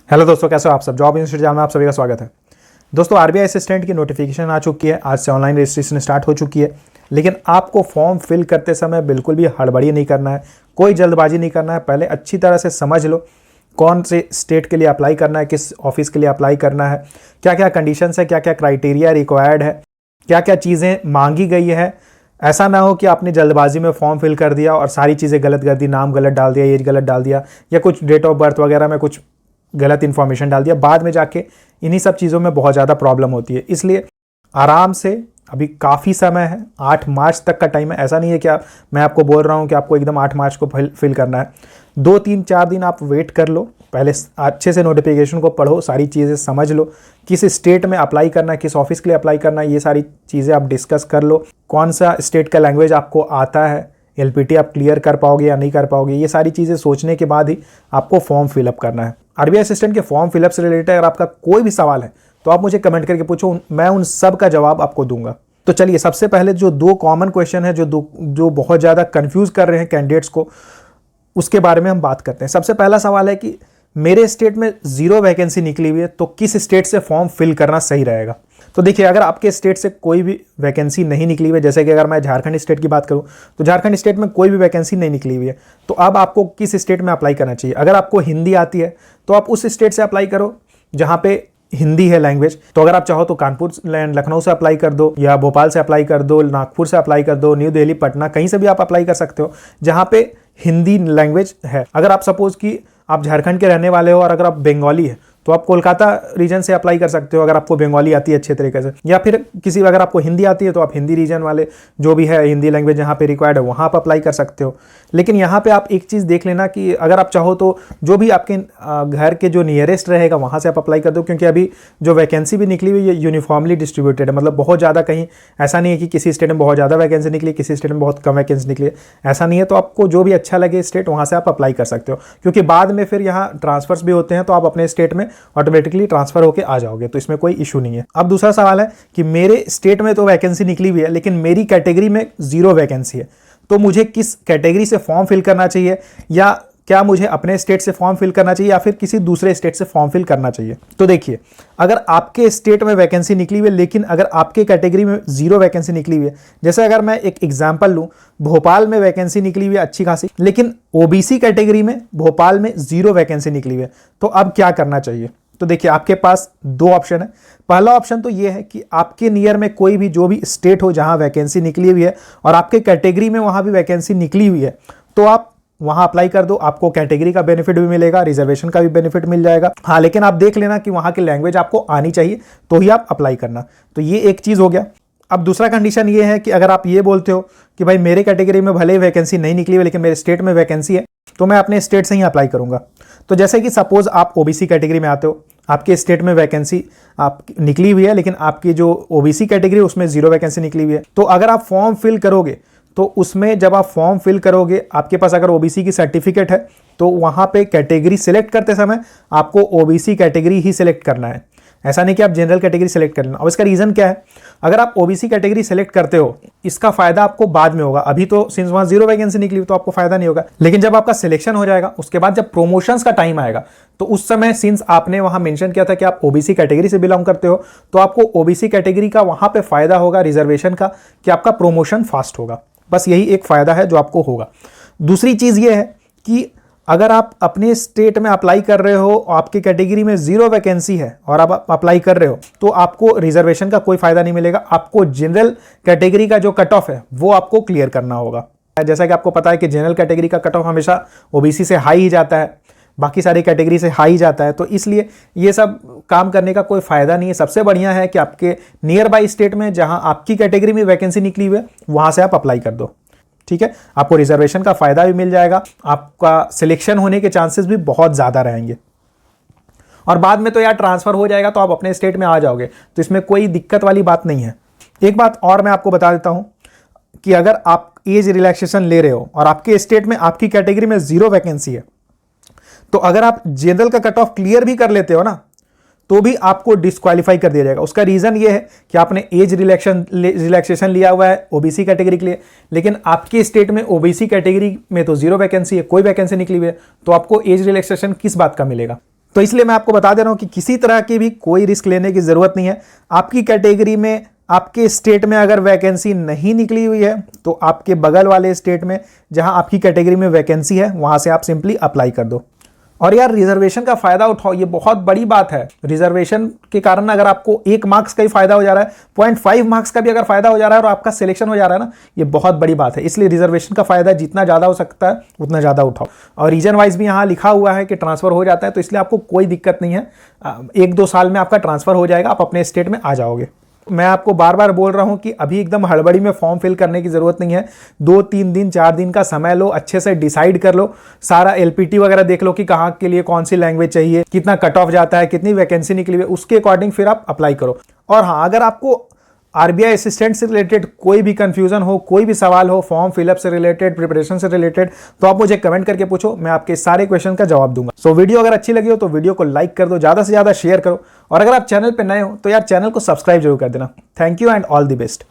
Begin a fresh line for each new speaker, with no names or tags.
Hello दोस्तों, कैसे हो आप सब। जॉब इंस्टीट्यूट में आप सभी का स्वागत है। दोस्तों, आरबीआई असिस्टेंट की नोटिफिकेशन आ चुकी है। आज से ऑनलाइन रजिस्ट्रेशन स्टार्ट हो चुकी है। लेकिन आपको फॉर्म फिल करते समय बिल्कुल भी हड़बड़ी नहीं करना है, कोई जल्दबाजी नहीं करना है। पहले अच्छी तरह से समझ लो कौन से स्टेट के लिए अप्लाई करना है, किस ऑफिस के लिए अप्लाई करना है, क्या क्या कंडीशंस है, क्या क्या क्राइटेरिया रिक्वायर्ड है, क्या क्या चीज़ें मांगी गई है। ऐसा ना हो कि आपने जल्दबाजी में फॉर्म फिल कर दिया और सारी चीज़ें गलत कर दी, नाम गलत डाल दिया, एज गलत डाल दिया, या कुछ डेट ऑफ बर्थ वगैरह में कुछ गलत इन्फॉर्मेशन डाल दिया। बाद में जाके इन्हीं सब चीज़ों में बहुत ज़्यादा प्रॉब्लम होती है। इसलिए आराम से, अभी काफ़ी समय है, 8 मार्च तक का टाइम है। ऐसा नहीं है कि मैं आपको बोल रहा हूँ कि आपको एकदम 8 मार्च को फिल करना है। 2-3-4 दिन आप वेट कर लो। पहले अच्छे से नोटिफिकेशन को पढ़ो, सारी चीज़ें समझ लो, किस स्टेट में अप्लाई करना है, किस ऑफिस के लिए अप्लाई करना है, ये सारी चीज़ें आप डिस्कस कर लो। कौन सा स्टेट का लैंग्वेज आपको आता है, एलपीटी आप क्लियर कर पाओगे या नहीं कर पाओगे, ये सारी चीज़ें सोचने के बाद ही आपको फॉर्म फिलअप करना है। आरबीआई असिस्टेंट के फॉर्म फिलअप से रिलेटेड अगर आपका कोई भी सवाल है तो आप मुझे कमेंट करके पूछो, मैं उन सब का जवाब आपको दूंगा। तो चलिए, सबसे पहले जो 2 कॉमन क्वेश्चन है जो बहुत ज़्यादा कंफ्यूज कर रहे हैं कैंडिडेट्स को, उसके बारे में हम बात करते हैं। सबसे पहला सवाल है कि मेरे स्टेट में 0 वैकेंसी निकली हुई है, तो किस स्टेट से फॉर्म फिल करना सही रहेगा। तो देखिए, अगर आपके स्टेट से कोई भी वैकेंसी नहीं निकली हुई है, जैसे कि अगर मैं झारखंड स्टेट की बात करूं तो झारखंड स्टेट में कोई भी वैकेंसी नहीं निकली हुई है, तो अब आपको किस स्टेट में अप्लाई करना चाहिए। अगर आपको हिंदी आती है तो आप उस स्टेट से अप्लाई करो जहां पे हिंदी है लैंग्वेज। तो अगर आप चाहो तो कानपुर लखनऊ से अप्लाई कर दो, या भोपाल से अप्लाई कर दो, नागपुर से अप्लाई कर दो, न्यू दिल्ली, पटना, कहीं से भी आप अप्लाई कर सकते हो जहां पे हिंदी लैंग्वेज है। अगर आप सपोज कि आप झारखंड के रहने वाले हो और अगर आप बंगाली है तो आप कोलकाता रीजन से अप्लाई कर सकते हो, अगर आपको बंगाली आती है अच्छे तरीके से। या फिर अगर आपको हिंदी आती है तो आप हिंदी रीजन वाले, जो भी है हिंदी लैंग्वेज जहाँ पे रिक्वायर्ड है, वहाँ आप अप्लाई कर सकते हो। लेकिन यहाँ पे आप एक चीज़ देख लेना कि अगर आप चाहो तो जो भी आपके घर के जो नियरेस्ट रहेगा वहाँ से आप अप्लाई कर दो, क्योंकि अभी जो वैकेंसी भी निकली हुई है यूनिफॉर्मली डिस्ट्रीब्यूटेड है। मतलब बहुत ज़्यादा कहीं ऐसा नहीं है कि किसी स्टेट में बहुत ज़्यादा वैकेंसी निकली, किसी स्टेट में बहुत कम वैकेंसी निकली, ऐसा नहीं है। तो आपको जो भी अच्छा लगे स्टेट, वहाँ से आप अप्लाई कर सकते हो, क्योंकि बाद में फिर यहाँ ट्रांसफर्स भी होते हैं, तो आप अपने स्टेट में ऑटोमेटिकली ट्रांसफर होकर आ जाओगे, तो इसमें कोई इशू नहीं है। अब दूसरा सवाल है कि मेरे स्टेट में तो वैकेंसी निकली हुई है लेकिन मेरी कैटेगरी में 0 वैकेंसी है, तो मुझे किस कैटेगरी से फॉर्म फिल करना चाहिए, या क्या मुझे अपने स्टेट से फॉर्म फिल करना चाहिए या फिर किसी दूसरे स्टेट से फॉर्म फिल करना चाहिए। तो देखिए, अगर आपके स्टेट में वैकेंसी निकली हुई है लेकिन अगर आपके कैटेगरी में 0 वैकेंसी निकली हुई है, जैसे अगर मैं एक एग्जांपल लूं, भोपाल में वैकेंसी निकली हुई है अच्छी खासी, लेकिन ओबीसी कैटेगरी में भोपाल में 0 वैकेंसी निकली हुई है, तो अब क्या करना चाहिए। तो देखिए, आपके पास 2 ऑप्शन है। पहला ऑप्शन तो ये है कि आपके नियर में कोई भी जो भी स्टेट हो जहां वैकेंसी निकली हुई है और आपके कैटेगरी में वहां भी वैकेंसी निकली हुई है, तो आप वहां अप्लाई कर दो। आपको कैटेगरी का बेनिफिट भी मिलेगा, रिजर्वेशन का भी बेनिफिट मिल जाएगा। हाँ, लेकिन आप देख लेना कि वहां की लैंग्वेज आपको आनी चाहिए, तो ही आप अप्लाई करना। तो ये एक चीज़ हो गया। अब दूसरा कंडीशन ये है कि अगर आप ये बोलते हो कि भाई मेरे कैटेगरी में भले ही वैकेंसी नहीं निकली हुई लेकिन मेरे स्टेट में वैकेंसी है, तो मैं अपने स्टेट से ही अप्लाई करूंगा। तो जैसे कि सपोज आप ओबीसी कैटेगरी में आते हो, आपके स्टेट में वैकेंसी आप निकली हुई है लेकिन आपकी जो ओबीसी कैटेगरी उसमें 0 वैकेंसी निकली हुई है, तो अगर आप फॉर्म फिल करोगे तो उसमें जब आप फॉर्म फिल करोगे, आपके पास अगर ओबीसी की सर्टिफिकेट है तो वहां पे कैटेगरी सिलेक्ट करते समय आपको ओबीसी कैटेगरी ही सिलेक्ट करना है। ऐसा नहीं कि आप जनरल कैटेगरी सेलेक्ट कर लेना। अब इसका रीजन क्या है, अगर आप ओबीसी कैटेगरी सेलेक्ट करते हो, इसका फायदा आपको बाद में होगा। अभी तो सिंस वहां 0 वैकेंसी निकली तो आपको फायदा नहीं होगा, लेकिन जब आपका सिलेक्शन हो जाएगा, उसके बाद जब प्रमोशंस का टाइम आएगा, तो उस समय सिंस आपने वहां मेंशन किया था कि आप ओबीसी कैटेगरी से बिलोंग करते हो, तो आपको ओबीसी कैटेगरी का वहां पे फायदा होगा रिजर्वेशन का, कि आपका प्रमोशन फास्ट होगा। बस यही एक फायदा है जो आपको होगा। दूसरी चीज ये है कि अगर आप अपने स्टेट में अप्लाई कर रहे हो, आपकी कैटेगरी में 0 वैकेंसी है और आप अप्लाई कर रहे हो, तो आपको रिजर्वेशन का कोई फायदा नहीं मिलेगा। आपको जनरल कैटेगरी का जो कट ऑफ है वो आपको क्लियर करना होगा। जैसा कि आपको पता है कि जनरल कैटेगरी का कट ऑफ हमेशा ओबीसी से हाई ही जाता है, बाकी सारी कैटेगरी से हाई जाता है, तो इसलिए ये सब काम करने का कोई फायदा नहीं है। सबसे बढ़िया है कि आपके नियर बाई स्टेट में जहां आपकी कैटेगरी में वैकेंसी निकली हुई है वहां से आप अप्लाई कर दो, ठीक है। आपको रिजर्वेशन का फायदा भी मिल जाएगा, आपका सिलेक्शन होने के चांसेस भी बहुत ज्यादा रहेंगे, और बाद में तो यार ट्रांसफर हो जाएगा तो आप अपने स्टेट में आ जाओगे, तो इसमें कोई दिक्कत वाली बात नहीं है। एक बात और मैं आपको बता देता हूं कि अगर आप एज रिलैक्सेशन ले रहे हो और आपके स्टेट में आपकी कैटेगरी में 0 वैकेंसी है, तो अगर आप जनरल का कट ऑफ क्लियर भी कर लेते हो ना, तो भी आपको डिस्क्वालीफाई कर दिया जाएगा। उसका रीजन ये है कि आपने एज रिलैक्सेशन लिया हुआ है ओबीसी कैटेगरी के लिए, लेकिन आपके स्टेट में ओबीसी कैटेगरी में तो 0 वैकेंसी है, कोई वैकेंसी निकली हुई है, तो आपको एज रिलैक्सेशन किस बात का मिलेगा। तो इसलिए मैं आपको बता दे रहा हूं कि किसी तरह की भी कोई रिस्क लेने की जरूरत नहीं है। आपकी कैटेगरी में, आपके स्टेट में अगर वैकेंसी नहीं निकली हुई है तो आपके बगल वाले स्टेट में जहां आपकी कैटेगरी में वैकेंसी है वहां से आप सिंपली अप्लाई कर दो। और यार रिजर्वेशन का फायदा उठाओ, ये बहुत बड़ी बात है। रिजर्वेशन के कारण अगर आपको 1 मार्क्स का ही फायदा हो जा रहा है, 0.5 मार्क्स का भी अगर फायदा हो जा रहा है और आपका सिलेक्शन हो जा रहा है ना, ये बहुत बड़ी बात है। इसलिए रिजर्वेशन का फायदा जितना ज्यादा हो सकता है उतना ज्यादा उठाओ। और रीजन वाइज भी यहाँ लिखा हुआ है कि ट्रांसफर हो जाता है, तो इसलिए आपको कोई दिक्कत नहीं है। 1-2 साल में आपका ट्रांसफर हो जाएगा, आप अपने स्टेट में आ जाओगे। मैं आपको बार बार बोल रहा हूं कि अभी एकदम हड़बड़ी में फॉर्म फिल करने की जरूरत नहीं है। 2-3 दिन 4 दिन का समय लो, अच्छे से डिसाइड कर लो, सारा एलपीटी वगैरह देख लो कि कहाँ के लिए कौन सी लैंग्वेज चाहिए, कितना कट ऑफ जाता है, कितनी वैकेंसी निकली हुई है, उसके अकॉर्डिंग फिर आप अप्लाई करो। और हाँ, अगर आपको आरबीआई असिस्टेंट से रिलेटेड कोई भी कंफ्यूजन हो, कोई भी सवाल हो, फॉर्म फिलअप से रिलेटेड, प्रिपरेशन से रिलेटेड, तो आप मुझे कमेंट करके पूछो, मैं आपके सारे क्वेश्चन का जवाब दूंगा। सो वीडियो अगर अच्छी लगी हो तो वीडियो को लाइक कर दो, ज्यादा से ज्यादा शेयर करो, और अगर आप चैनल पर नए हो तो यार चैनल को सब्सक्राइब जरूर कर देना। Thank you and all the best.